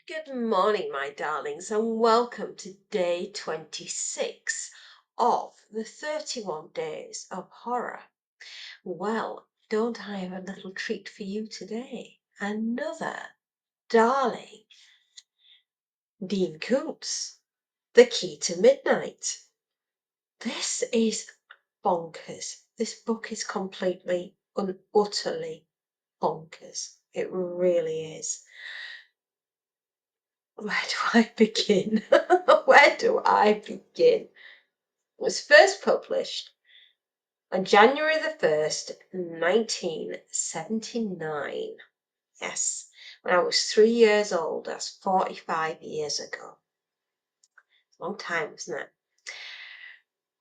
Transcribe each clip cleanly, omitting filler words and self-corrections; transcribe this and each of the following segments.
Good morning, my darlings, and welcome to day 26 of the 31 days of horror. Well, don't I have a little treat for you today? Another darling Dean Koontz, The Key to Midnight. This is bonkers. This book is completely and utterly bonkers. It really is. Where do I begin? Where do I begin? It was first published on January the 1st, 1979. Yes, when I was 3 years old. That's 45 years ago. It's a long time, isn't it?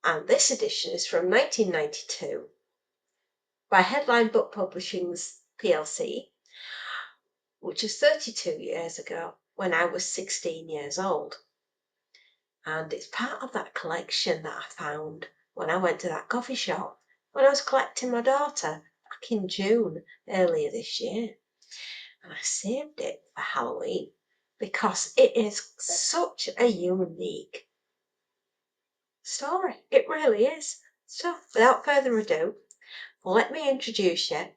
And this edition is from 1992 by Headline Book Publishing's PLC, which is 32 years ago when I was 16 years old. And it's part of that collection that I found when I went to that coffee shop when I was collecting my daughter back in June earlier this year. And I saved it for Halloween because it is such a unique story. It really is. So without further ado, let me introduce you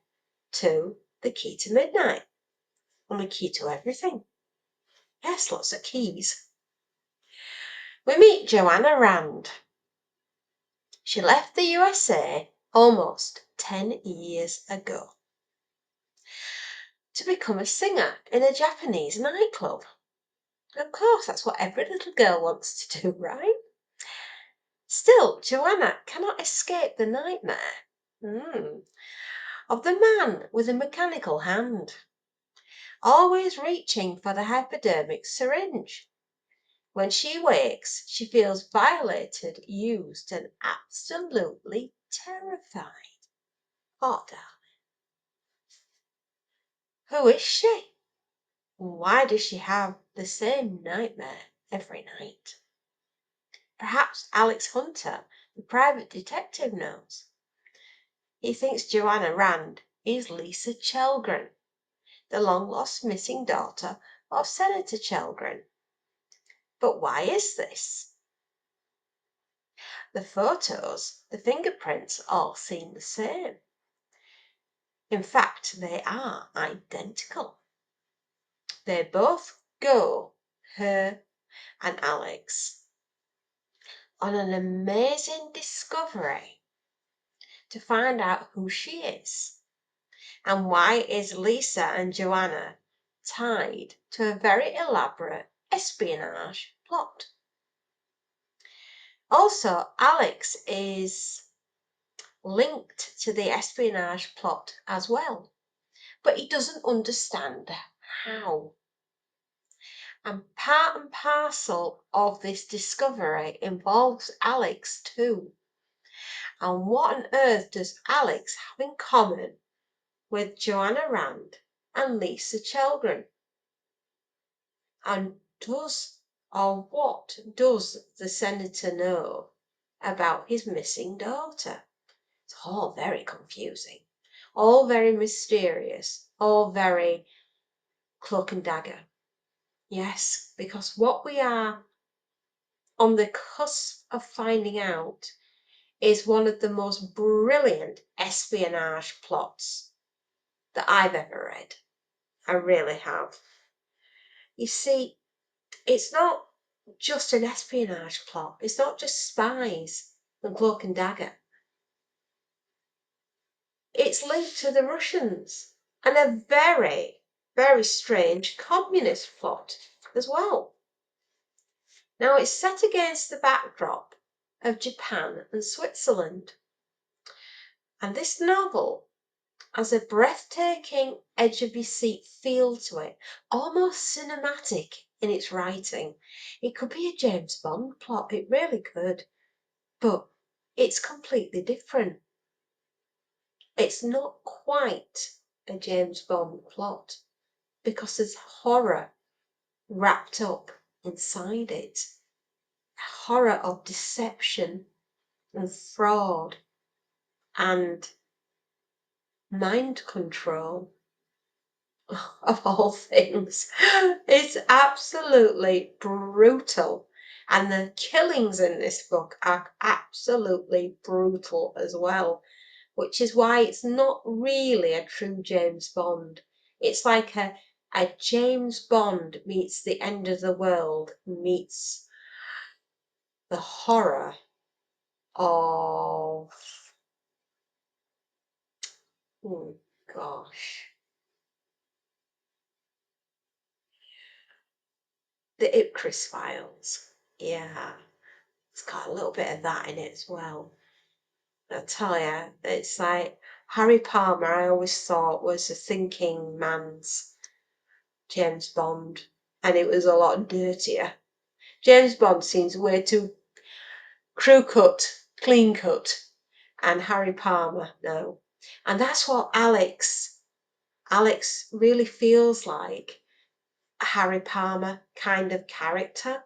to The Key to Midnight. And the key to everything. Yes, lots of keys. We meet Joanna Rand. She left the USA almost 10 years ago to become a singer in a Japanese nightclub. Of course, that's what every little girl wants to do, right? Still, Joanna cannot escape the nightmare of the man with a mechanical hand, always reaching for the hypodermic syringe. When she wakes, she feels violated, used, and absolutely terrified. Oh, darling. Who is she? Why does she have the same nightmare every night? Perhaps Alex Hunter, the private detective, knows. He thinks Joanna Rand is Lisa Chelgren, the long-lost missing daughter of Senator Chelgren. But why is this? The photos, the fingerprints all seem the same. In fact, they are identical. They both go, her and Alex, on an amazing discovery to find out who she is and why is Lisa and Joanna tied to a very elaborate espionage plot. Also, Alex is linked to the espionage plot as well, but he doesn't understand how. And part and parcel of this discovery involves Alex too. And what on earth does Alex have in common with Joanna Rand and Lisa Chelgren? And what does the senator know about his missing daughter? It's all very confusing, all very mysterious, all very cloak and dagger. Yes, because what we are on the cusp of finding out is one of the most brilliant espionage plots that I've ever read. I really have. You see, it's not just an espionage plot. It's not just spies and cloak and dagger. It's linked to the Russians and a very, very strange communist plot as well. Now, it's set against the backdrop of Japan and Switzerland. And this novel has a breathtaking, edge-of-your-seat feel to it, almost cinematic in its writing. It could be a James Bond plot, it really could, but it's completely different. It's not quite a James Bond plot because there's horror wrapped up inside it. Horror of deception and fraud and mind control of all things. It's absolutely brutal. And the killings in this book are absolutely brutal as well, which is why it's not really a true James Bond. It's like a James Bond meets the end of the world meets the horror of, oh gosh, the Ipcris Files. Yeah, it's got a little bit of that in it as well. I tell you, it's like Harry Palmer, I always thought was a thinking man's James Bond, and it was a lot dirtier. James Bond seems way too crew cut, clean cut, and Harry Palmer, no. And that's what Alex really feels like a Harry Palmer kind of character.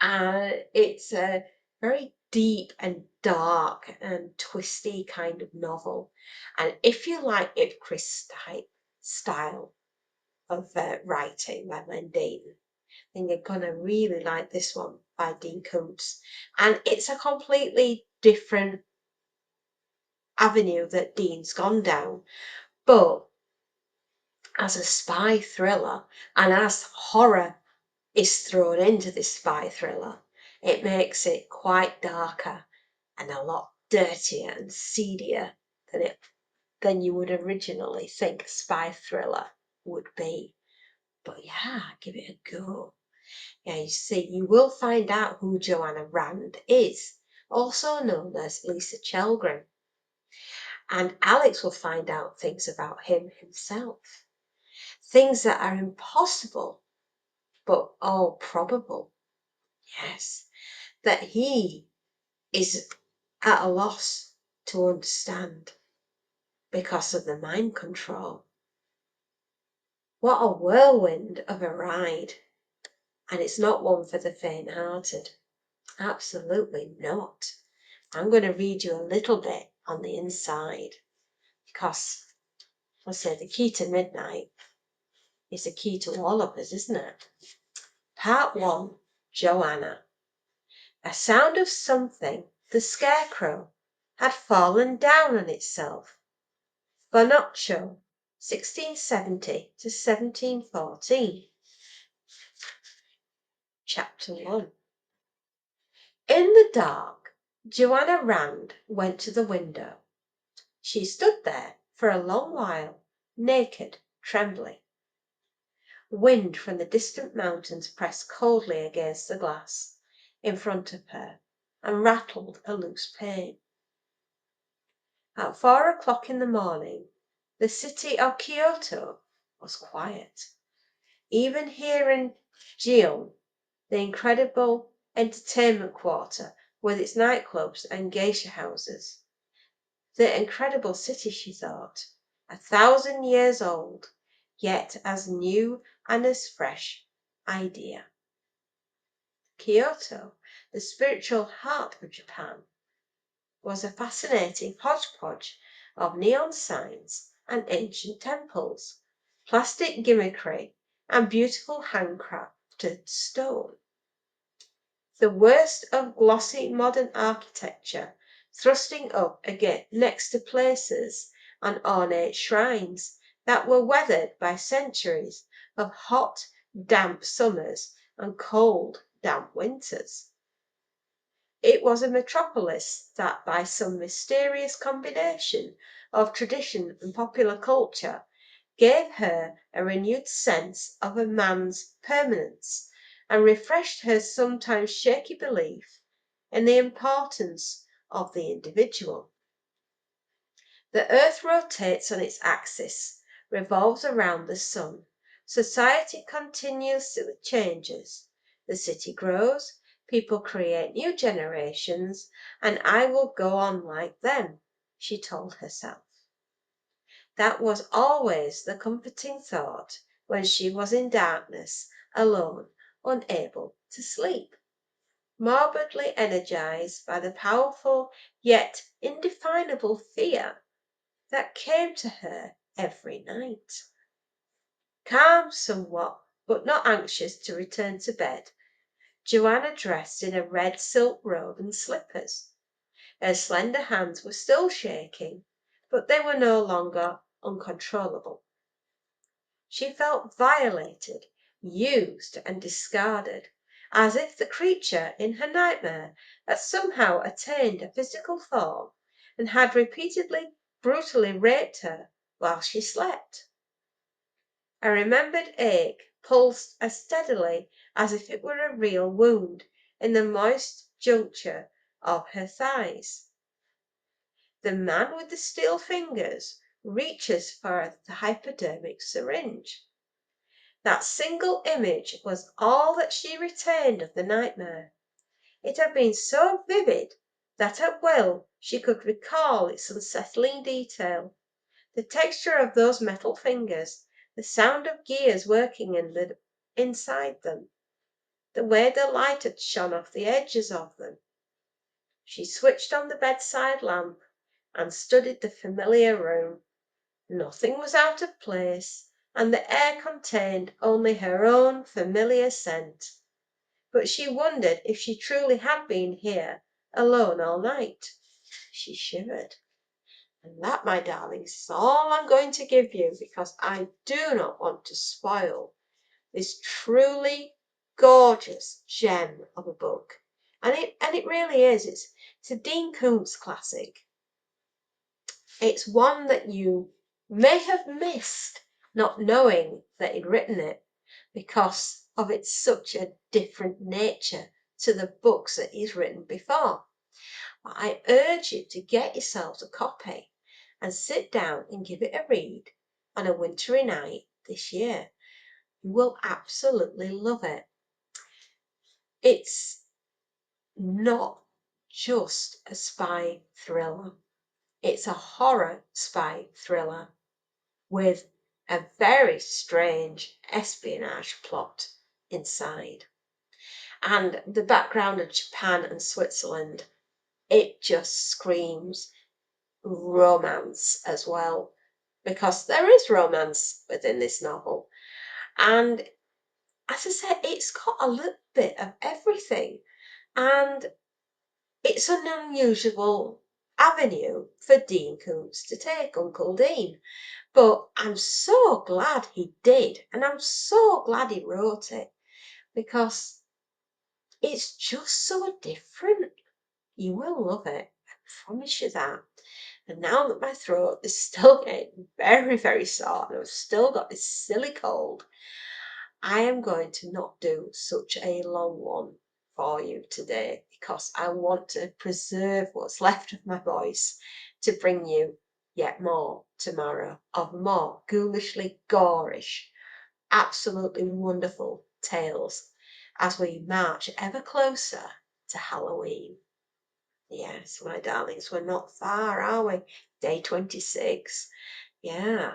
It's a very deep and dark and twisty kind of novel. And if you like Ipcris type style of writing by Dean, then you're going to really like this one by Dean Koontz. And it's a completely different avenue that Dean's gone down. But as a spy thriller and as horror is thrown into this spy thriller, it makes it quite darker and a lot dirtier and seedier than you would originally think a spy thriller would be. But yeah, give it a go. Yeah, you see, you will find out who Joanna Rand is, also known as Lisa Chelgren. And Alex will find out things about him himself. Things that are impossible, but all probable. Yes, that he is at a loss to understand because of the mind control. What a whirlwind of a ride. And it's not one for the faint-hearted. Absolutely not. I'm going to read you a little bit on the inside because, I say, the key to midnight is the key to all of us, isn't it? Part 1, Joanna. A sound of something, the scarecrow, had fallen down on itself. Bonaccio, 1670 to 1714. Chapter 1. In the dark, Joanna Rand went to the window. She stood there for a long while, naked, trembling. Wind from the distant mountains pressed coldly against the glass in front of her and rattled a loose pane. At 4 o'clock in the morning, the city of Kyoto was quiet. Even here in Gion, the incredible entertainment quarter with its nightclubs and geisha houses. The incredible city, she thought, 1,000 years old, yet as new and as fresh idea. Kyoto, the spiritual heart of Japan, was a fascinating hodgepodge of neon signs and ancient temples, plastic gimmickry, and beautiful handcrafted stone. The worst of glossy modern architecture thrusting up again next to places and ornate shrines that were weathered by centuries of hot, damp summers and cold, damp winters. It was a metropolis that, by some mysterious combination of tradition and popular culture, gave her a renewed sense of a man's permanence and refreshed her sometimes shaky belief in the importance of the individual. The earth rotates on its axis, revolves around the sun. Society continuously changes. The city grows, people create new generations, and I will go on like them, she told herself. That was always the comforting thought when she was in darkness, alone, unable to sleep, morbidly energized by the powerful yet indefinable fear that came to her every night. Calm somewhat, but not anxious to return to bed, Joanna dressed in a red silk robe and slippers. Her slender hands were still shaking, but they were no longer uncontrollable. She felt violated, used, and discarded, as if the creature in her nightmare had somehow attained a physical form and had repeatedly brutally raped her while she slept. A remembered ache pulsed as steadily as if it were a real wound in the moist juncture of her thighs. The man with the steel fingers reaches for the hypodermic syringe. That single image was all that she retained of the nightmare. It had been so vivid that at will she could recall its unsettling detail. The texture of those metal fingers, the sound of gears working inside them, the way the light had shone off the edges of them. She switched on the bedside lamp and studied the familiar room. Nothing was out of place, and the air contained only her own familiar scent. But she wondered if she truly had been here alone all night. She shivered. And that, my darlings, is all I'm going to give you, because I do not want to spoil this truly gorgeous gem of a book. And it really is. It's a Dean Koontz classic. It's one that you may have missed, not knowing that he'd written it, because of its such a different nature to the books that he's written before. But I urge you to get yourselves a copy and sit down and give it a read on a wintry night this year. You will absolutely love it. It's not just a spy thriller. It's a horror spy thriller with a very strange espionage plot inside. And the background of Japan and Switzerland, it just screams romance as well, because there is romance within this novel. And as I said, it's got a little bit of everything. And it's an unusual avenue for Dean Koontz to take, Uncle Dean. But I'm so glad he did, and I'm so glad he wrote it, because it's just so different. You will love it, I promise you that. And now that my throat is still getting very, very sore, and I've still got this silly cold, I am going to not do such a long one for you today, because I want to preserve what's left of my voice to bring you yet more tomorrow of more ghoulishly gorish, absolutely wonderful tales as we march ever closer to Halloween. Yes, my darlings, we're not far, are we? Day 26. Yeah.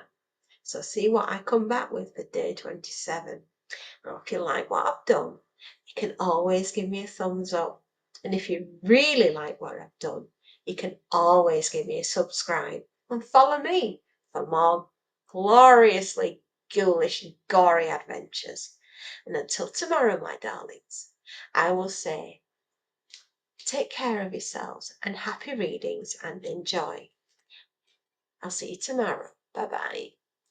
So see what I come back with for day 27. Or if you like what I've done, you can always give me a thumbs up. And if you really like what I've done, you can always give me a subscribe and follow me for more gloriously ghoulish and gory adventures. And until tomorrow, my darlings, I will say, take care of yourselves and happy readings and enjoy. I'll see you tomorrow. Bye bye.